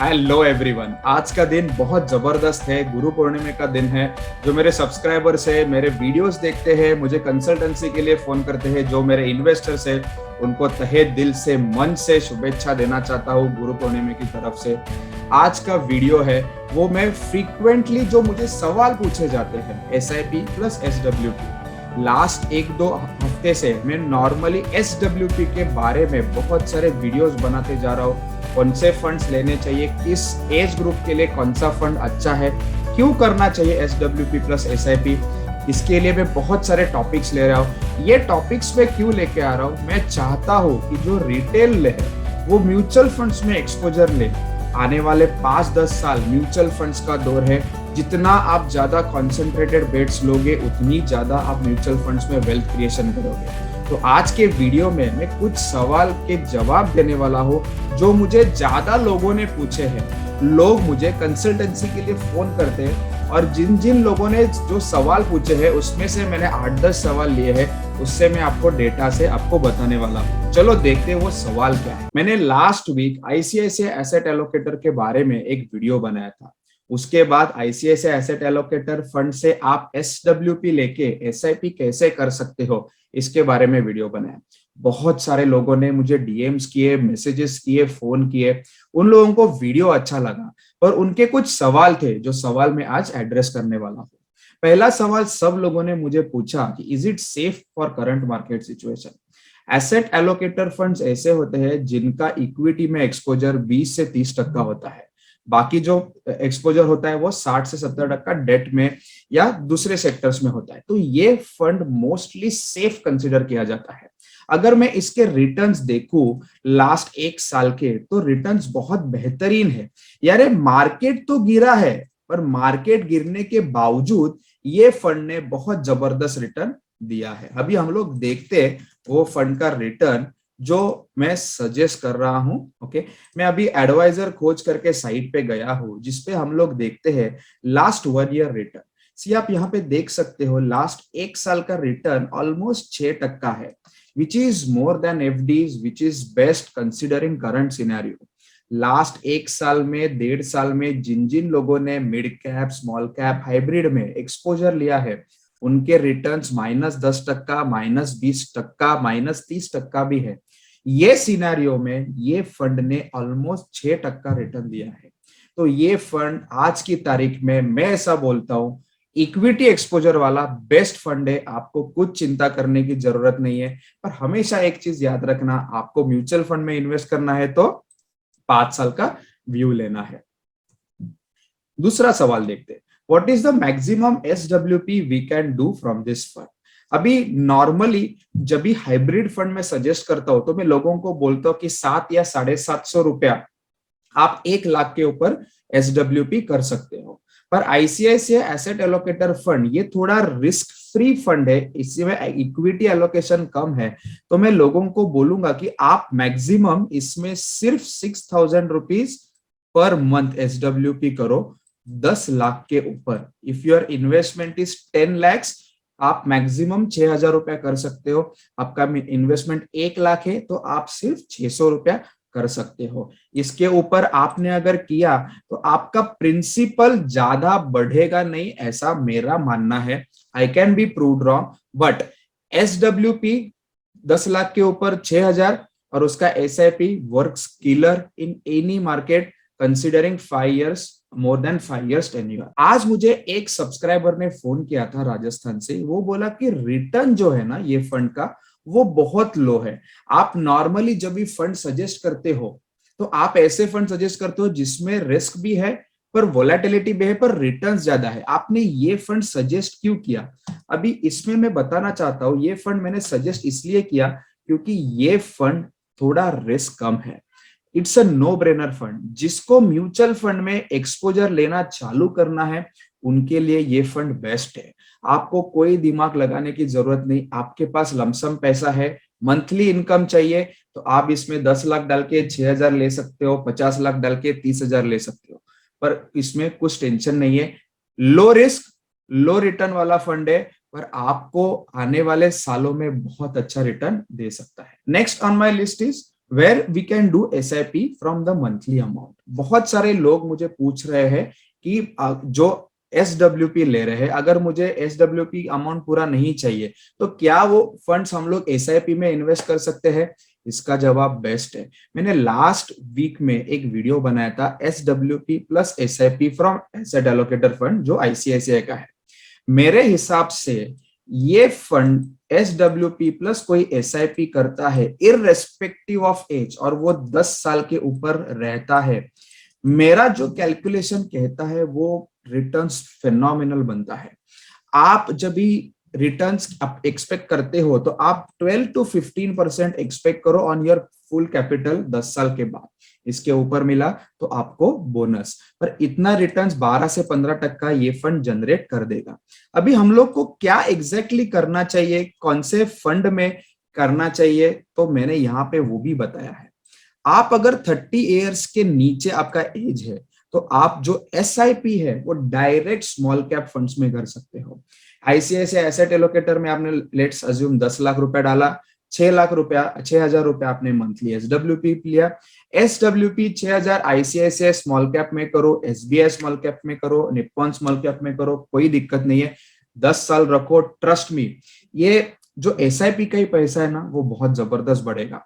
Hello everyone, आज का दिन बहुत जबरदस्त है। गुरु पूर्णिमा का दिन है। जो मेरे सब्सक्राइबर्स है, मेरे वीडियोस देखते हैं, मुझे कंसल्टेंसी के लिए फोन करते हैं, जो मेरे इन्वेस्टर्स है, उनको तहे दिल से मन से शुभेच्छा देना चाहता हूँ गुरु पूर्णिमा की तरफ से। आज का वीडियो है वो मैं फ्रीक्वेंटली जो मुझे सवाल पूछे जाते हैं SIP प्लस SWP। लास्ट एक दो हफ्ते से मैं नॉर्मली SWP के बारे में बहुत सारे वीडियोस बनाते जा रहा हूँ। कौन से फंड्स लेने चाहिए, किस एज ग्रुप के लिए कौन सा फंड अच्छा है, क्यों करना चाहिए SWP प्लस SIP। इसके लिए मैं बहुत सारे टॉपिक्स ले रहा हूँ। ये टॉपिक्स में क्यों लेके आ रहा हूँ, मैं चाहता हूँ कि जो रिटेल है वो म्यूचुअल फंड्स में एक्सपोजर ले। आने वाले 5-10 साल म्यूचुअल फंड्स का दौर है। जितना आप ज्यादा कॉन्सेंट्रेटेड बेट्स लोगे, उतनी ज्यादा आप म्यूचुअल फंड्स में वेल्थ क्रिएशन करोगे। तो आज के वीडियो में मैं कुछ सवाल के जवाब देने वाला हूँ जो मुझे ज्यादा लोगों ने पूछे हैं। लोग मुझे कंसल्टेंसी के लिए फोन करते हैं और जिन जिन लोगों ने जो सवाल पूछे हैं उसमें से मैंने 8-10 सवाल लिए हैं, उससे मैं आपको डेटा से आपको बताने वाला हूँ। चलो देखते हैं वो सवाल क्या है। मैंने last week ICICI asset allocator के बारे में एक वीडियो बनाया था। उसके बाद ICICI एसेट एलोकेटर फंड से आप SWP लेके SIP कैसे कर सकते हो, इसके बारे में वीडियो बनाया। बहुत सारे लोगों ने मुझे DMs किए, मैसेजेस किए, फोन किए। उन लोगों को वीडियो अच्छा लगा, पर उनके कुछ सवाल थे जो सवाल मैं आज एड्रेस करने वाला हूँ। पहला सवाल सब लोगों ने मुझे पूछा कि is it safe for current market situation. Asset allocator funds ऐसे होते हैं जिनका इक्विटी में एक्सपोजर 20 से 30% होता है। बाकी जो एक्सपोजर होता है वो 60 से 70% डेट में या दूसरे सेक्टर्स में होता है। तो ये फंड मोस्टली सेफ कंसिडर किया जाता है। अगर मैं इसके रिटर्न्स देखूं लास्ट एक साल के, तो रिटर्न्स बहुत बेहतरीन है। यार मार्केट तो गिरा है, पर मार्केट गिरने के बावजूद ये फंड ने बहुत जबरदस्त रिटर्न दिया है। अभी हम लोग देखते हैं वो फंड का रिटर्न जो मैं सजेस्ट कर रहा हूं। ओके, मैं अभी एडवाइजर खोज करके साइट पे गया हूं, जिसपे हम लोग देखते हैं लास्ट 1 ईयर रिटर्न। सी आप यहाँ पे देख सकते हो लास्ट एक साल का रिटर्न ऑलमोस्ट 6% है, which is more than FDs, which is best considering current scenario. Last एक साल में, 1.5 साल में जिन जिन लोगों ने mid cap, small cap, hybrid में एक्सपोजर लिया है, उनके रिटर्न्स -10%, -20%, -30% भी है। ये सिनेरियो में ये फंड ने ऑलमोस्ट 6% रिटर्न दिया है। तो ये फंड आज की तारीख में मैं ऐसा बोलता हूं, इक्विटी एक्सपोजर वाला बेस्ट फंड है। आपको कुछ चिंता करने की जरूरत नहीं है। पर हमेशा एक चीज याद रखना, आपको म्यूचुअल फंड में इन्वेस्ट करना है तो 5 साल का व्यू लेना है। दूसरा सवाल देखते हैं, what is the maximum SWP we can do from this fund. अभी नॉर्मली जब भी हाइब्रिड फंड में सजेस्ट करता हूं तो मैं लोगों को बोलता हूं कि 7 या 750 रुपया आप 1 लाख के ऊपर SWP कर सकते हो। पर ICICI एसेट एलोकेटर फंड ये थोड़ा रिस्क फ्री फंड है, इसमें इक्विटी एलोकेशन कम है। तो मैं लोगों को बोलूंगा कि आप मैक्सिमम इसमें सिर्फ 6,000 रुपीज पर मंथ SWP करो 10 लाख के ऊपर। If your investment is 10 lakhs, आप मैक्सिमम 6,000 रुपया कर सकते हो। आपका इन्वेस्टमेंट 1 लाख है तो आप सिर्फ 600 रुपया कर सकते हो। इसके ऊपर आपने अगर किया तो आपका प्रिंसिपल ज्यादा बढ़ेगा नहीं, ऐसा मेरा मानना है। I can be proved wrong, but SWP 10 lakh के ऊपर 6,000 और उसका SIP works killer in any market considering 5 years, more than 5 years tenure. आज मुझे एक सब्सक्राइबर ने फोन किया था राजस्थान से। वो बोला कि रिटर्न जो है ना ये फंड का, वो बहुत लो है। आप नॉर्मली जब भी फंड सजेस्ट करते हो तो आप ऐसे फंड सजेस्ट करते हो जिसमें रिस्क भी है पर वोलेटिलिटी भी है, पर रिटर्न्स ज्यादा है। आपने ये फंड सजेस्ट क्यों किया? अभी इसमें मैं बताना चाहता हूं, ये फंड मैंने सजेस्ट इसलिए किया क्योंकि ये फंड थोड़ा रिस्क कम है। It's a no brainer fund. जिसको म्यूचुअल फंड में एक्सपोजर लेना चालू करना है उनके लिए ये फंड बेस्ट है। आपको कोई दिमाग लगाने की जरूरत नहीं। आपके पास लमसम पैसा है, मंथली इनकम चाहिए, तो आप इसमें 10 लाख डाल के 6,000 ले सकते हो, 50 लाख डाल के 30,000 ले सकते हो। पर इसमें कुछ टेंशन नहीं है। लो रिस्क, लो रिटर्न वाला फंड है, पर आपको आने वाले सालों में बहुत अच्छा रिटर्न दे सकता है। Next on my list is where we can do SIP from the monthly amount. बहुत सारे लोग मुझे पूछ रहे हैं कि जो SWP ले रहे हैं, अगर मुझे SWP अमाउंट पूरा नहीं चाहिए तो क्या वो फंड्स हम लोग SIP में इन्वेस्ट कर सकते हैं? इसका जवाब बेस्ट है। मैंने लास्ट वीक में एक वीडियो बनाया था SWP plus SIP from asset allocator fund, जो ICICI का है। मेरे हिसाब से ये फंड SWP प्लस कोई SIP करता है इररेस्पेक्टिव ऑफ एज, और वो 10 साल के ऊपर रहता है, मेरा जो कैलकुलेशन कहता है वो रिटर्न्स फिनोमिनल बनता है। आप जब भी रिटर्न्स एक्सपेक्ट करते हो तो आप 12 to 15% एक्सपेक्ट करो ऑन योर फुल कैपिटल 10 साल के बाद। इसके ऊपर मिला तो आपको बोनस, पर इतना रिटर्न्स 12 से 15% ये फंड जनरेट कर देगा। अभी हम लोग को क्या एग्जैक्टली करना चाहिए, कौन से फंड में करना चाहिए, तो मैंने यहाँ पे वो भी बताया है। आप अगर 30 इयर्स के नीचे आपका एज है तो आप जो SIP है वो डायरेक्ट स्मॉल कैप फंड्स में कर सकते हो। ICICI एसेट एलोकेटर में आपने लेट्स अज्यूम 10 लाख रुपया डाला, 6 लाख रुपया 6,000 रुपया आपने मंथली SWP लिया। SWP 6,000 ICICI स्मॉल कैप में करो, SBI स्मॉल कैप में करो, निप्पॉन स्मॉल कैप में करो, कोई दिक्कत नहीं है। 10 साल रखो, ट्रस्ट मी, ये जो SIP का ही पैसा है ना वो बहुत जबरदस्त बढ़ेगा।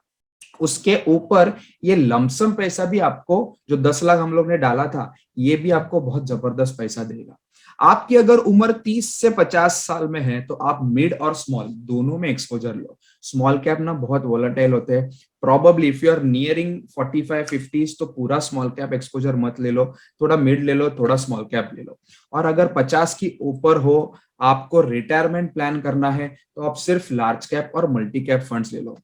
उसके ऊपर ये लमसम पैसा भी आपको, जो 10 लाख हम लोग ने डाला था, ये भी आपको बहुत जबरदस्त पैसा देगा। आपकी अगर उम्र 30 से 50 साल में है तो आप मिड और स्मॉल दोनों में एक्सपोजर लो। स्मॉल कैप ना बहुत वोलेटाइल होते हैं, probably if you are nearing 45-50 तो पूरा स्मॉल कैप एक्सपोजर मत ले लो, थोड़ा मिड ले लो, थोड़ा स्मॉल कैप ले लो। और अगर 50 की ऊपर हो, आपको रिटायरमेंट प्लान करना है, तो आप सिर्फ लार्ज कैप और मल्टी कैप फंड्स ले लो।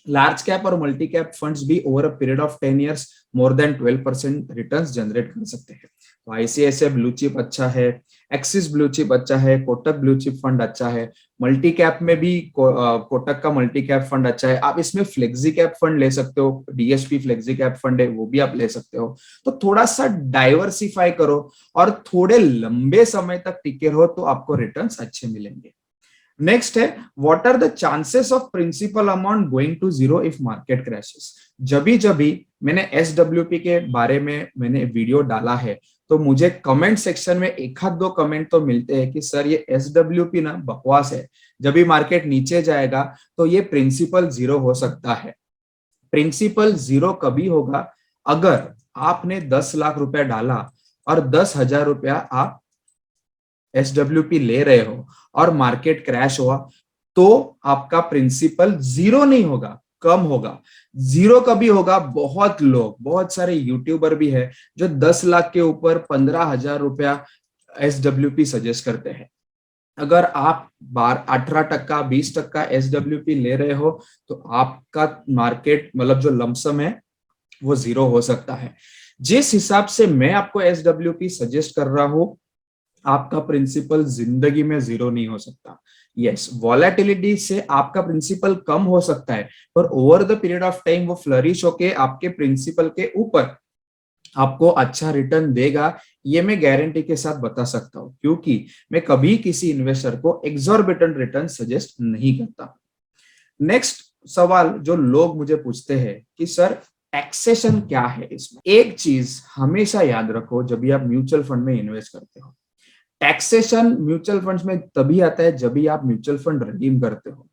लार्ज कैप और मल्टी कैप फंड्स भी over a period of 10 years more than 12% returns generate कर सकते हैं। तो ICICI ब्लू चिप अच्छा है, एक्सिस ब्लू चिप अच्छा है, कोटक ब्लू चिप फंड अच्छा है। मल्टी कैप में भी कोटक का मल्टी कैप फंड अच्छा है। आप इसमें फ्लेक्सी कैप फंड ले सकते हो, DSP फ्लेक्सी कैप फंड है, वो भी आप ले सकते हो। तो थोड़ा सा डाइवर्सिफाई करो और थोड़े लंबे समय तक टिके रहो तो आपको रिटर्न्स अच्छे मिलेंगे। नेक्स्ट है, what are the chances of principal amount going to zero if market crashes. जब मैंने SWP के बारे में मैंने वीडियो डाला है तो मुझे कमेंट सेक्शन में एक आध दो कमेंट तो मिलते हैं कि सर ये SWP ना बकवास है, जब भी मार्केट नीचे जाएगा तो ये प्रिंसिपल जीरो हो सकता है। प्रिंसिपल जीरो कभी होगा अगर आपने 10 लाख रुपया डाला और 10,000 रुपया आप SWP ले रहे हो और मार्केट क्रैश हुआ, तो आपका प्रिंसिपल जीरो नहीं होगा, कम होगा। जीरो कभी होगा, बहुत सारे यूट्यूबर भी है जो 10 लाख के ऊपर 15,000 रुपया SWP सजेस्ट करते हैं। अगर आप 18%, 20% SWP ले रहे हो तो आपका मार्केट मतलब जो लमसम है वो जीरो हो सकता है। जिस हिसाब से मैं आपको SWP सजेस्ट कर रहा हूं, आपका प्रिंसिपल जिंदगी में जीरो नहीं हो सकता। यस, वॉलेटिलिटी से आपका प्रिंसिपल कम हो सकता है, पर over the period of time वो फ्लरिश होके आपके प्रिंसिपल के ऊपर आपको अच्छा रिटर्न देगा, ये मैं गारंटी के साथ बता सकता हूं, क्योंकि मैं कभी किसी इन्वेस्टर को एक्सॉर्बिटेंट रिटर्न सजेस्ट नहीं करता। नेक्स्ट सवाल जो लोग मुझे पूछते हैं कि सर टैक्सेशन क्या है इसमें। एक चीज हमेशा याद रखो जब भी आप म्यूचुअल फंड में इन्वेस्ट करते हो, टैक्सेशन म्यूचुअल फंड्स में तभी आता है जब भी आप म्यूचुअल फंड रिडीम करते हो।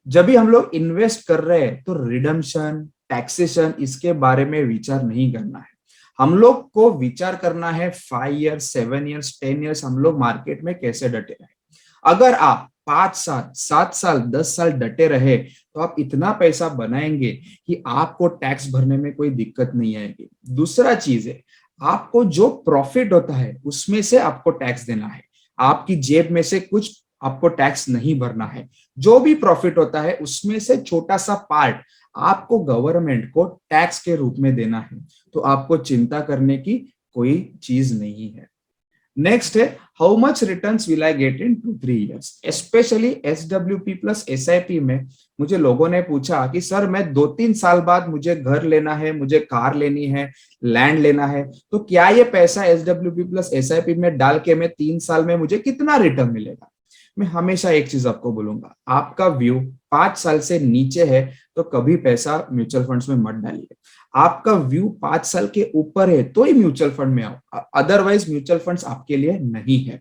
जब भी हम लोग इन्वेस्ट कर रहे हैं तो रिडम्पशन, टैक्सेशन, इसके बारे में विचार नहीं करना है। हम लोग को विचार करना है 5 इयर्स, 7 इयर्स, 10 इयर्स हम लोग मार्केट में कैसे डटे रहे। अगर आप 5 साल, 7 साल, 10 साल डटे रहे तो आप इतना पैसा बनाएंगे कि आपको टैक्स भरने में कोई दिक्कत नहीं आएगी। दूसरा चीज है, आपको जो प्रॉफिट होता है उसमें से आपको टैक्स देना है, आपकी जेब में से कुछ आपको टैक्स नहीं भरना है। जो भी प्रॉफिट होता है उसमें से छोटा सा पार्ट आपको गवर्नमेंट को टैक्स के रूप में देना है, तो आपको चिंता करने की कोई चीज नहीं है। नेक्स्ट है, how much returns will I get in 2-3 years. Specially SWP plus SIP में मुझे लोगों ने पूछा कि सर मैं 2-3 साल बाद मुझे घर लेना है, मुझे कार लेनी है, लैंड लेना है, तो क्या ये पैसा SWP प्लस SIP में डाल के मैं 3 साल में मुझे कितना रिटर्न मिलेगा। मैं हमेशा एक चीज आपको बोलूंगा, आपका व्यू 5 साल से नीचे है तो कभी पैसा म्यूचुअल फंड्स में मत डालिए। आपका व्यू 5 साल के ऊपर है तो ही म्यूचुअल फंड में आओ, अदरवाइज म्यूचुअल फंड्स आपके लिए नहीं है।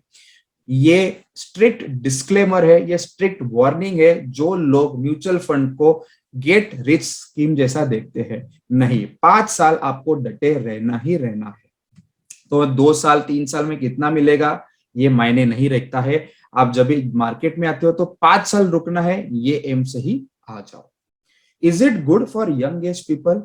ये स्ट्रिक्ट डिस्क्लेमर है, ये स्ट्रिक्ट वार्निंग है जो लोग म्यूचुअल फंड को गेट रिच स्कीम जैसा देखते हैं। नहीं, 5 साल आपको डटे रहना ही रहना है। तो 2 साल 3 साल में कितना मिलेगा ये मायने नहीं रखता है। आप जब भी मार्केट में आते हो तो 5 साल रुकना है, ये एम से ही आ जाओ। Is it good for young age people?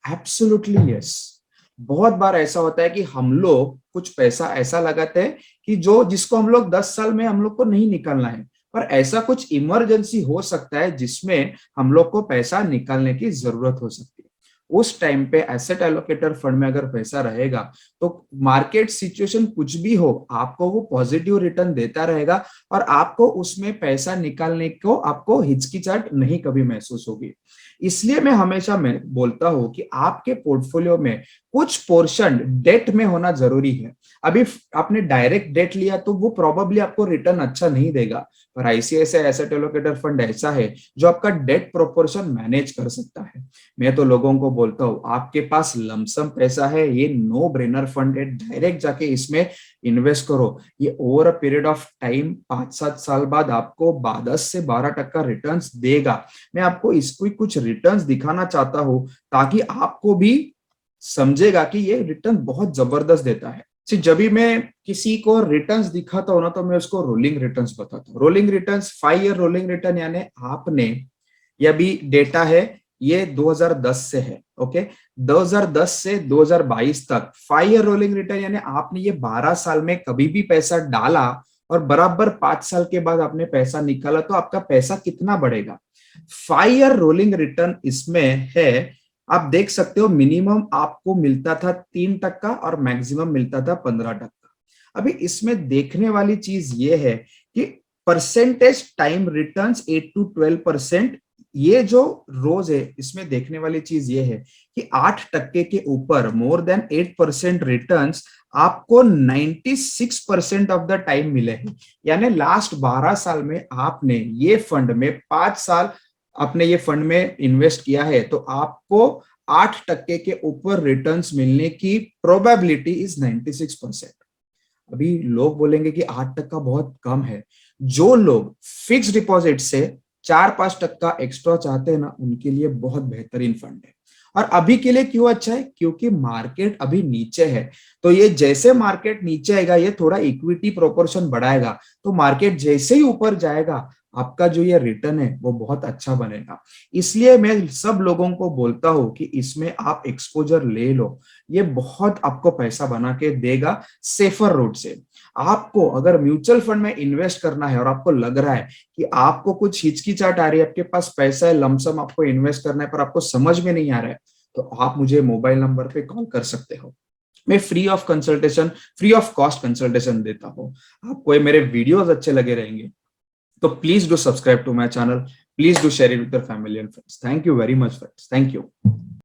Absolutely yes. बहुत बार ऐसा होता है कि हम लोग कुछ पैसा ऐसा लगाते हैं कि जिसको हम लोग 10 साल में हम लोग को नहीं निकालना है, पर ऐसा कुछ इमरजेंसी हो सकता है जिसमें हम लोग को पैसा निकालने की जरूरत हो सकती है। उस टाइम पे एसेट एलोकेटर फंड में अगर पैसा रहेगा तो मार्केट सिचुएशन कुछ भी हो, आपको वो पॉजिटिव रिटर्न देता रहेगा और आपको उसमें पैसा निकालने को आपको हिचकिचाहट नहीं कभी महसूस होगी। इसलिए मैं हमेशा बोलता हूं कि आपके पोर्टफोलियो में कुछ पोर्शन डेट में होना जरूरी है। अभी आपने डायरेक्ट डेट लिया तो वो प्रोबेबली आपको रिटर्न अच्छा नहीं देगा, पर आईसीआईसीआई एसेट एलोकेटर फंड ऐसा है जो आपका डेट प्रोपोर्शन मैनेज कर सकता है। मैं तो लोगों को बोलता हूँ, आपके पास लमसम पैसा है, ये नो ब्रेनर फंड है, डायरेक्ट जाके इसमें इन्वेस्ट करो। ये over a period of time 5-7 साल बाद आपको 10 से 12% रिटर्न्स देगा। मैं आपको इसको कुछ रिटर्न्स दिखाना चाहता हूँ ताकि आपको भी समझेगा कि ये रिटर्न बहुत जबरदस्त देता है। जब भी मैं किसी को रिटर्न्स दिखाता हूँ ना तो मैं उसको रोलिंग रिटर्न्स बताता हूँ। Rolling returns 5 year rolling return, यानी आपने ये भी डेटा है, ये 2010 से है। ओके, 2010 से 2022 तक 5 ईयर रोलिंग रिटर्न, यानी आपने ये 12 साल में कभी भी पैसा डाला और बराबर 5 साल के बाद आपने पैसा निकाला तो आपका पैसा कितना बढ़ेगा। 5 ईयर रोलिंग रिटर्न इसमें है, आप देख सकते हो मिनिमम आपको मिलता था 3% और मैक्सिमम मिलता था 15%। अभी इसमें देखने वाली चीज ये है कि परसेंटेज टाइम रिटर्न्स 8 to 12%, ये जो रोज है इसमें देखने वाली चीज ये है कि 8% के ऊपर मोर देन 8% रिटर्न्स आपको 96% ऑफ द टाइम मिले हैं। यानी लास्ट 12 साल में आपने ये फंड में 5 साल आपने ये फंड में इन्वेस्ट किया है तो आपको 8% के ऊपर रिटर्न्स मिलने की प्रोबेबिलिटी इज 96%। अभी लोग बोलेंगे कि 8% बहुत कम है। जो लोग फिक्स डिपॉजिट से 4-5% एक्स्ट्रा चाहते हैं ना, उनके लिए बहुत बेहतरीन फंड है। और अभी के लिए क्यों अच्छा है? क्योंकि मार्केट अभी नीचे है, तो ये जैसे मार्केट नीचे आएगा ये थोड़ा इक्विटी प्रोपोर्शन बढ़ाएगा, तो मार्केट जैसे ही ऊपर जाएगा आपका जो ये रिटर्न है वो बहुत अच्छा बनेगा। इसलिए मैं सब लोगों को बोलता हूं कि इसमें आप एक्सपोजर ले लो, ये बहुत आपको पैसा बना के देगा सेफर रूट से। आपको अगर म्यूचुअल फंड में इन्वेस्ट करना है और आपको लग रहा है कि आपको कुछ हिचकिचाहट आ रही है, आपके पास पैसा है, लमसम आपको इन्वेस्ट करना है पर आपको समझ में नहीं आ रहा है, तो आप मुझे मोबाइल नंबर पे कॉल कर सकते हो। मैं फ्री ऑफ कॉस्ट कंसल्टेशन देता हूँ। आपको ये मेरे वीडियोस अच्छे लगे रहेंगे तो please do subscribe to my channel, please do share it with your family and friends. Thank you very much friends, thank you.